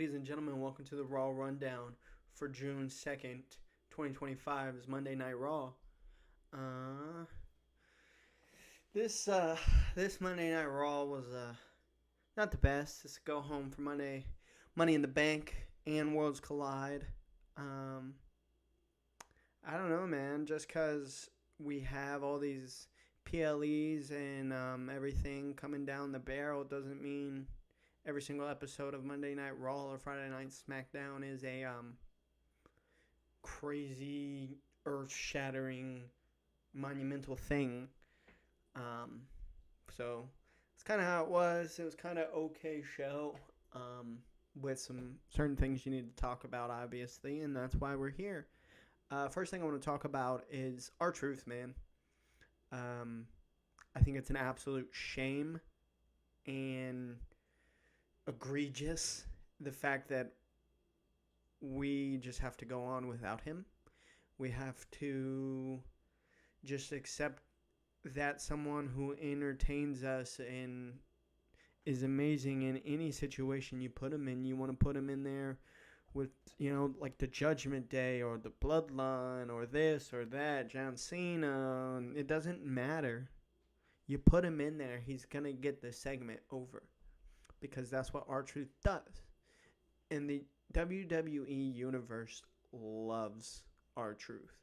Ladies and gentlemen, welcome to the Raw Rundown for June 2nd, 2025. It's Monday Night Raw. Uh, this Monday Night Raw was not the best. It's a go home for Money in the Bank and Worlds Collide. Um, I don't know, man. Just because we have all these PLEs and everything coming down the barrel doesn't mean every single episode of Monday Night Raw or Friday Night SmackDown is a crazy, earth-shattering, monumental thing. Um, so it's kind of how it was. It was kind of okay show with some certain things you need to talk about, obviously, and that's why we're here. First thing I want to talk about is R-Truth, man. I think it's an absolute shame and egregious the fact that we just have to go on without him. We have to just accept that someone who entertains us and is amazing in any situation you put him in. You want to put him in there with, like the Judgment Day or the Bloodline or this or that, John Cena. It doesn't matter. You put him in there, he's going to get the segment over because that's what R-Truth does. And the WWE Universe loves R-Truth.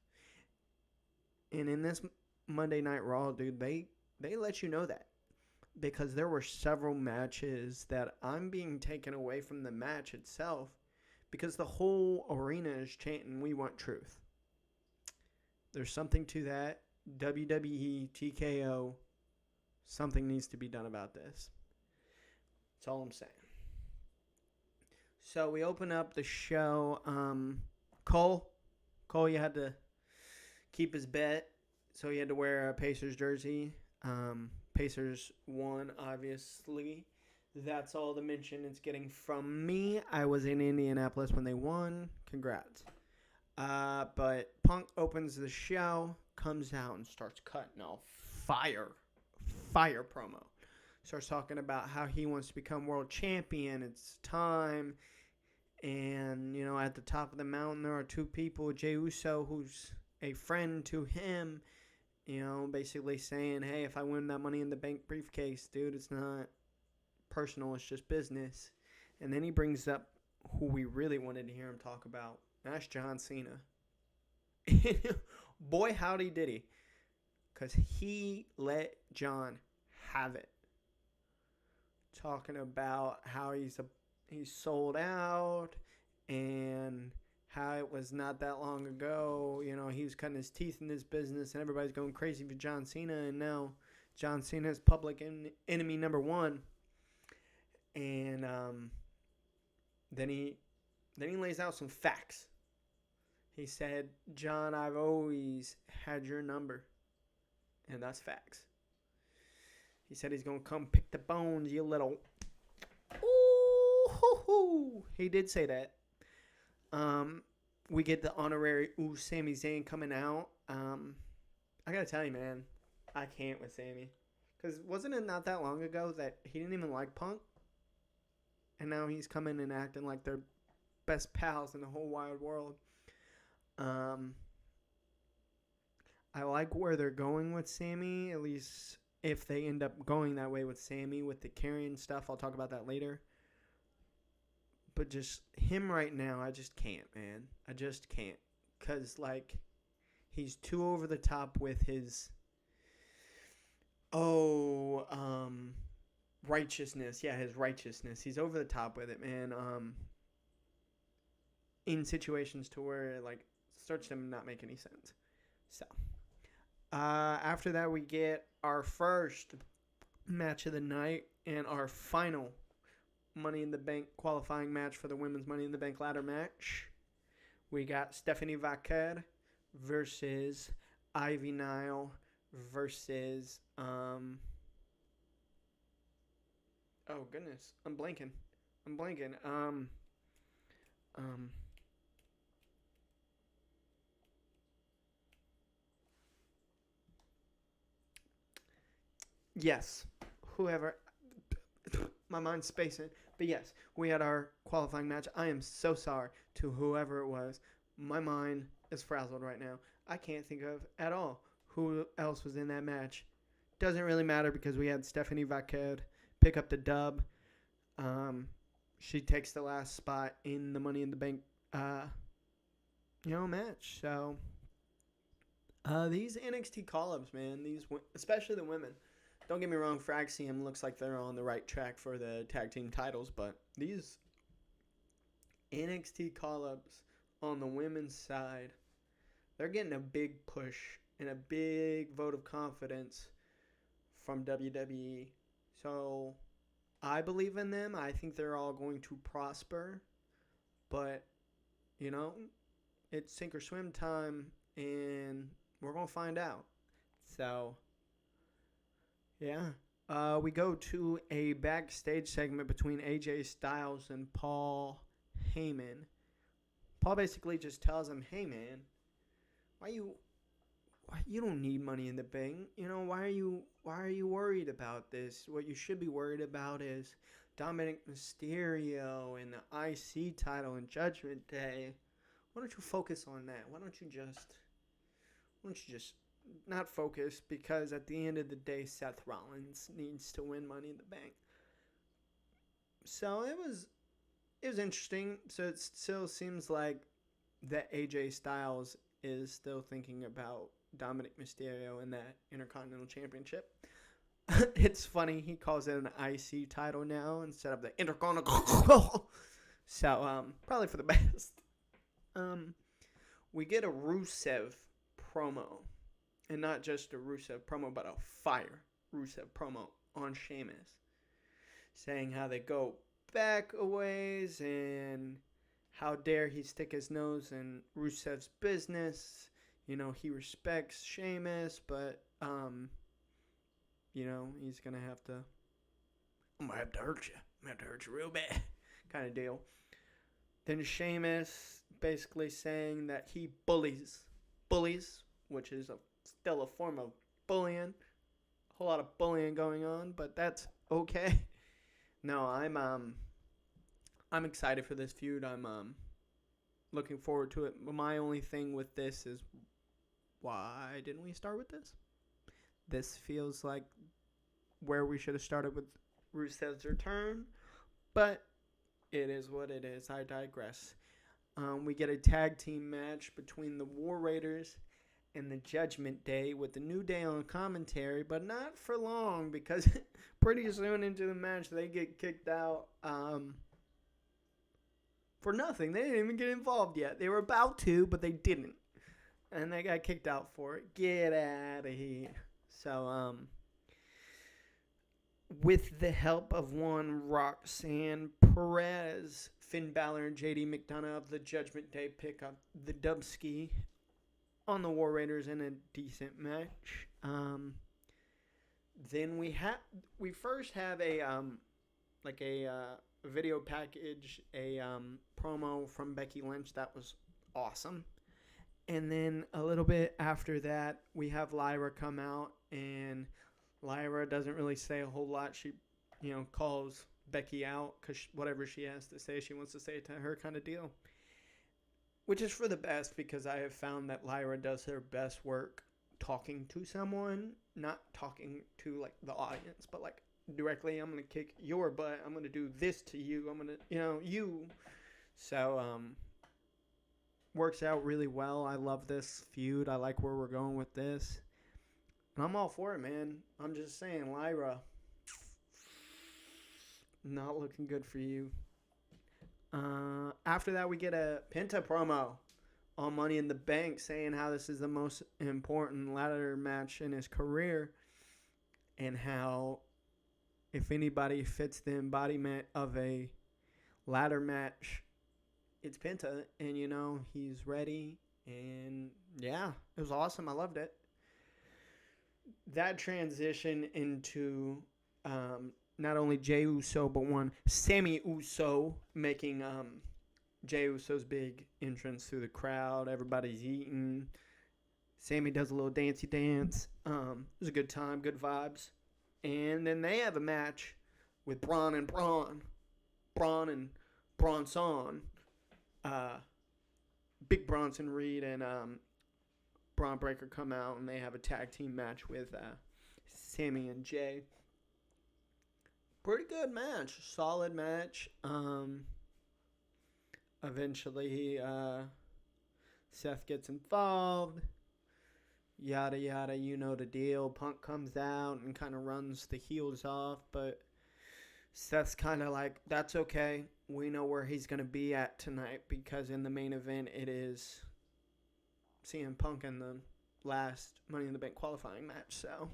And in this Monday Night Raw, dude, they let you know that. Because there were several matches that I'm being taken away from the match itself because the whole arena is chanting, "We want truth." There's something to that. WWE, TKO, something needs to be done about this. That's all I'm saying. So we open up the show. Cole, you had to keep his bet, so he had to wear a Pacers jersey. Pacers won, obviously. That's all the mention it's getting from me. I was in Indianapolis when they won. Congrats. But Punk opens the show, comes out, and starts cutting off fire promo. Starts talking about how he wants to become world champion. It's time. And, at the top of the mountain, there are two people. Jey Uso, who's a friend to him, basically saying, hey, if I win that Money in the Bank briefcase, dude, it's not personal. It's just business. And then he brings up who we really wanted to hear him talk about. And that's John Cena. Boy, howdy did he. Because he let John have it. Talking about how he's sold out and how it was not that long ago. He was cutting his teeth in this business and everybody's going crazy for John Cena. And now John Cena is public enemy number one. And then he lays out some facts. He said, John, I've always had your number. And that's facts. He said he's going to come pick the bones, you little... Ooh, he did say that. We get the honorary Sami Zayn coming out. I got to tell you, man, I can't with Sami. Because wasn't it not that long ago that he didn't even like Punk? And now he's coming and acting like they're best pals in the whole wide world. I like where they're going with Sami, at least if they end up going that way with Sami, with the carrying stuff. I'll talk about that later. But just him right now, I just can't, man. I just can't. Because, he's too over the top with his, righteousness. Yeah, his righteousness. He's over the top with it, man. In situations to where it, starts to not make any sense. So, after that, we get our first match of the night and our final Money in the Bank qualifying match for the women's Money in the Bank ladder match. We got Stephanie Vaquer versus Ivy Nile versus oh goodness, I'm blanking. Yes, whoever. My mind's spacing. But yes, we had our qualifying match. I am so sorry to whoever it was. My mind is frazzled right now. I can't think of at all who else was in that match. Doesn't really matter because we had Stephanie Vaquer pick up the dub. She takes the last spot in the Money in the Bank, match. So these NXT call-ups, man, especially the women. Don't get me wrong, Fraxium looks like they're on the right track for the tag team titles, but these NXT call-ups on the women's side, they're getting a big push and a big vote of confidence from WWE. So I believe in them. I think they're all going to prosper. But, it's sink or swim time, and we're going to find out. So, yeah. We go to a backstage segment between AJ Styles and Paul Heyman. Paul basically just tells him, hey, man, why you don't need Money in the Bank. Why are you worried about this? What you should be worried about is Dominic Mysterio and the IC title and Judgment Day. Why don't you focus on that? Why don't you just not focus, because at the end of the day, Seth Rollins needs to win Money in the Bank. So it was interesting. So it still seems like that AJ Styles is still thinking about Dominic Mysterio in that Intercontinental Championship. It's funny, he calls it an IC title now instead of the Intercontinental. So probably for the best. We get a Rusev promo. And not just a Rusev promo, but a fire Rusev promo on Sheamus. Saying how they go back a ways and how dare he stick his nose in Rusev's business. He respects Sheamus, but, he's going to have to, I'm going to have to hurt you. I'm going to have to hurt you real bad kind of deal. Then Sheamus basically saying that he bullies, which is still a form of bullying. A whole lot of bullying going on, but that's okay. No, I'm excited for this feud. I'm looking forward to it. My only thing with this is, why didn't we start with this? This feels like where we should have started with Rusev's return, but it is what it is. I digress. We get a tag team match between the War Raiders and the Judgment Day with the New Day on commentary, but not for long, because pretty soon into the match they get kicked out for nothing. They didn't even get involved yet. They were about to, but they didn't. And they got kicked out for it. Get out of here. So, with the help of one Roxanne Perez, Finn Balor and JD McDonough of the Judgment Day pick up the Dubski on the War Raiders in a decent match. Then we first have a video package, a promo from Becky Lynch that was awesome. And then a little bit after that, we have Lyra come out, and Lyra doesn't really say a whole lot. She, calls Becky out because whatever she has to say, she wants to say it to her kind of deal. Which is for the best, because I have found that Lyra does her best work talking to someone, not talking to, the audience, but, directly, I'm going to kick your butt, I'm going to do this to you, I'm going to, you. So, works out really well. I love this feud. I like where we're going with this. And I'm all for it, man. I'm just saying, Lyra, not looking good for you. After that, we get a Penta promo on Money in the Bank saying how this is the most important ladder match in his career, and how if anybody fits the embodiment of a ladder match, it's Penta, and he's ready, and yeah, it was awesome. I loved it. That transition into not only Jey Uso, but one Sami Uso making Jey Uso's big entrance through the crowd. Everybody's eating. Sami does a little dancey dance. It was a good time, good vibes. And then they have a match with Braun and Braun. Braun and Bronson, Big Bronson Reed and Braun Breaker come out and they have a tag team match with Sammy and Jay. Pretty good match, solid match. Eventually, Seth gets involved. Yada yada, you know the deal. Punk comes out and kind of runs the heels off, but Seth's kind of like, that's okay. We know where he's going to be at tonight because in the main event it is CM Punk in the last Money in the Bank qualifying match. So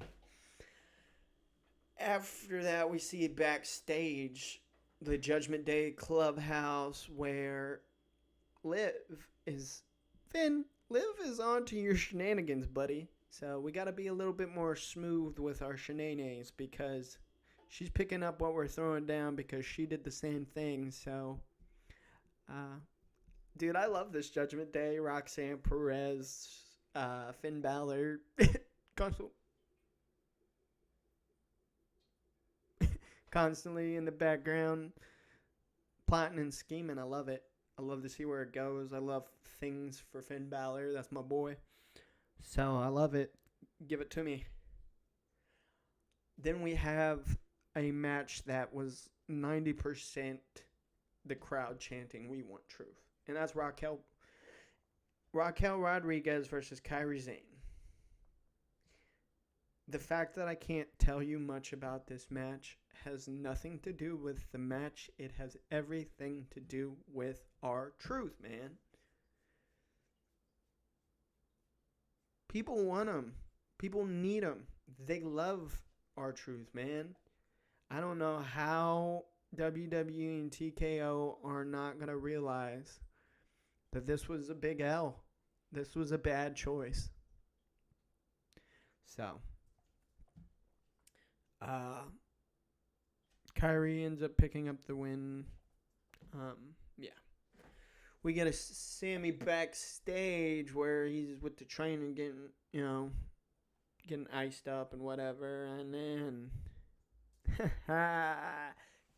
after that, we see backstage the Judgment Day clubhouse where Liv is on to your shenanigans, buddy. So we got to be a little bit more smooth with our shenanigans because she's picking up what we're throwing down because she did the same thing. So, dude, I love this Judgment Day. Roxanne Perez, Finn Balor, constantly in the background, plotting and scheming. I love it. I love to see where it goes. I love things for Finn Balor. That's my boy. So I love it. Give it to me. Then we have a match that was 90% the crowd chanting, "We want truth." And that's Raquel Rodriguez versus Kairi Sane. The fact that I can't tell you much about this match has nothing to do with the match. It has everything to do with our truth, man. People want them. People need them. They love our truth, man. I don't know how WWE and TKO are not going to realize that this was a big L. This was a bad choice. So, Kyrie ends up picking up the win. Yeah. We get a Sammy backstage where he's with the trainer getting iced up and whatever. And then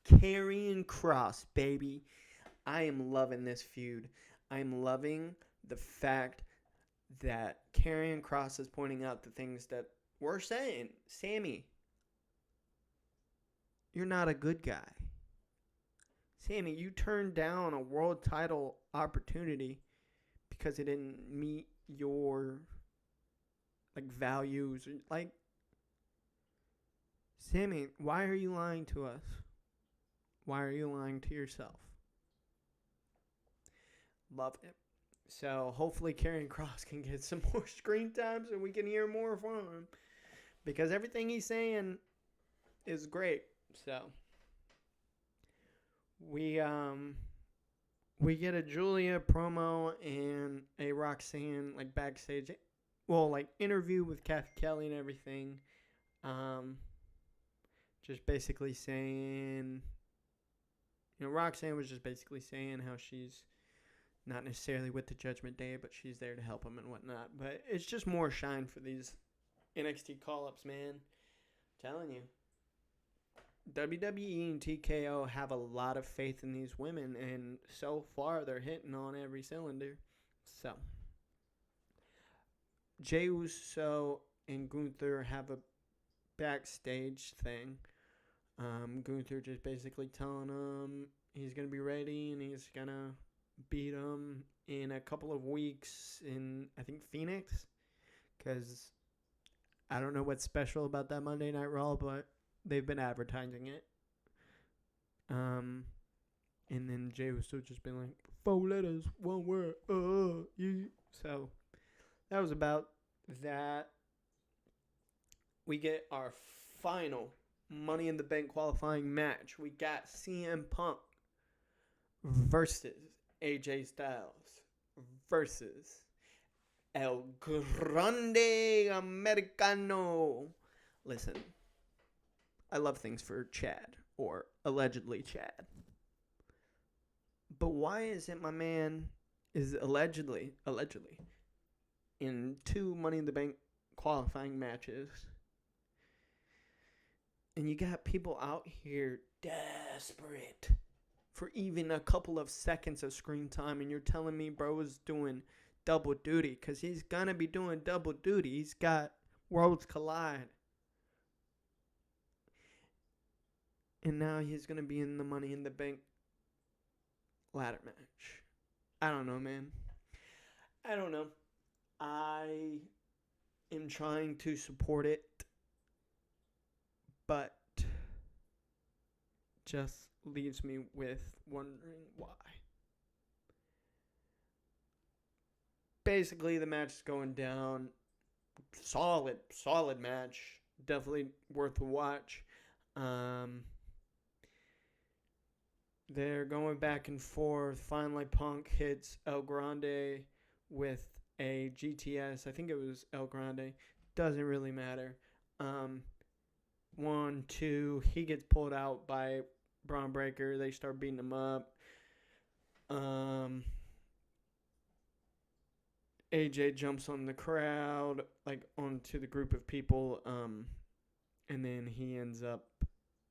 Karrion Kross, baby. I am loving this feud. I'm loving the fact that Karrion Kross is pointing out the things that we're saying. Sammy, you're not a good guy. Sammy, you turned down a world title opportunity because it didn't meet your values. Sammy, why are you lying to us? Why are you lying to yourself? Love it. So hopefully Karrion Kross can get some more screen time so we can hear more from him. Because everything he's saying is great. So we get a Julia promo and a Roxanne backstage interview with Kathy Kelly and everything. Just basically saying, Roxanne was just basically saying how she's not necessarily with the Judgment Day, but she's there to help them and whatnot. But it's just more shine for these NXT call-ups, man. I'm telling you. WWE and TKO have a lot of faith in these women, and so far they're hitting on every cylinder. So, Jey Uso and Gunther have a backstage thing. Gunther just basically telling him he's going to be ready and he's going to beat him in a couple of weeks in, I think, Phoenix. Because I don't know what's special about that Monday Night Raw, but they've been advertising it. And then Jey Uso just been like, 4 letters, 1 word, yeah. So that was about that. We get our final Money in the Bank qualifying match. We got CM Punk versus AJ Styles versus El Grande Americano. Listen, I love things for Chad, or allegedly Chad. But why is it my man is allegedly in 2 Money in the Bank qualifying matches? And you got people out here desperate for even a couple of seconds of screen time, and you're telling me bro is doing double duty, because he's gonna be doing double duty. He's got Worlds Collide, and now he's gonna be in the Money in the Bank ladder match. I don't know, man. I don't know. I am trying to support it, but just leaves me with wondering why. Basically, the match is going down. Solid match. Definitely worth a watch. They're going back and forth. Finally, Punk hits El Grande with a GTS. I think it was El Grande. Doesn't really matter. 1, 2. He gets pulled out by Braun Breaker. They start beating him up. AJ jumps on the crowd, like onto the group of people. And then he ends up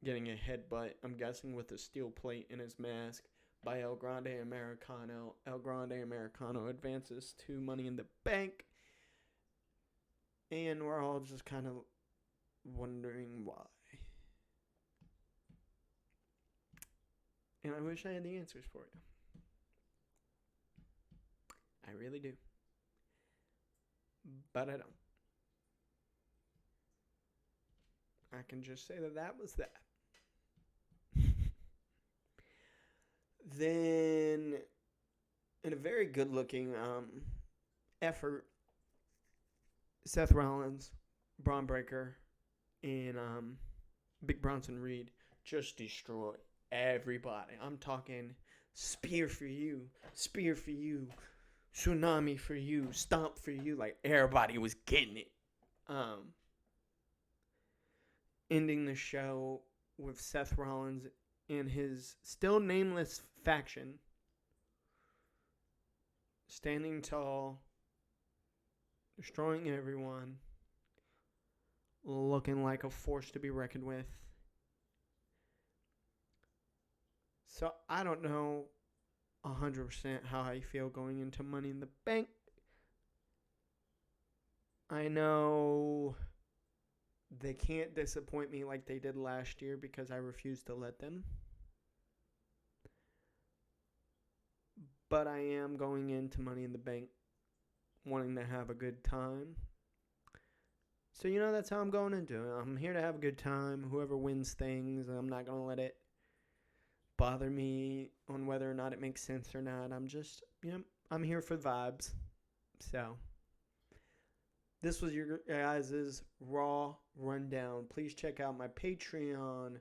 getting a headbutt, I'm guessing with a steel plate in his mask, by El Grande Americano. El Grande Americano advances to Money in the Bank. And we're all just kind of wondering why. And I wish I had the answers for you. I really do. But I don't. I can just say that was that. Then, in a very good-looking effort, Seth Rollins, Braun Breaker, and Big Bronson Reed just destroy everybody. I'm talking spear for you, tsunami for you, stomp for you. Like, everybody was getting it. Ending the show with Seth Rollins and his still nameless faction standing tall, destroying everyone, looking like a force to be reckoned with. So I don't know 100% how I feel going into Money in the Bank. I know they can't disappoint me like they did last year because I refused to let them. But I am going into Money in the Bank wanting to have a good time. So, that's how I'm going into it. I'm here to have a good time. Whoever wins things, I'm not going to let it bother me on whether or not it makes sense or not. I'm just, I'm here for vibes. So, this was your guys' Raw Rundown. Please check out my Patreon,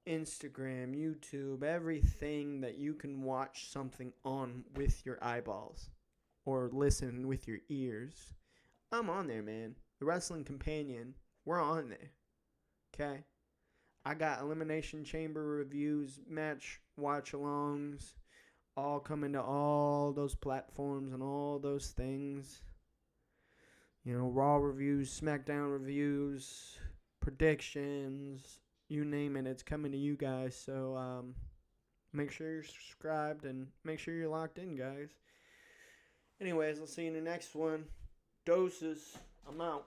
Instagram, YouTube, everything that you can watch something on with your eyeballs or listen with your ears. I'm on there, man. The Wrestling Companion, we're on there. Okay? I got Elimination Chamber reviews, match watch-alongs, all coming to all those platforms and all those things. Raw reviews, SmackDown reviews, predictions, you name it, it's coming to you guys. So make sure you're subscribed and make sure you're locked in, guys. Anyways, I'll see you in the next one. Doses. I'm out.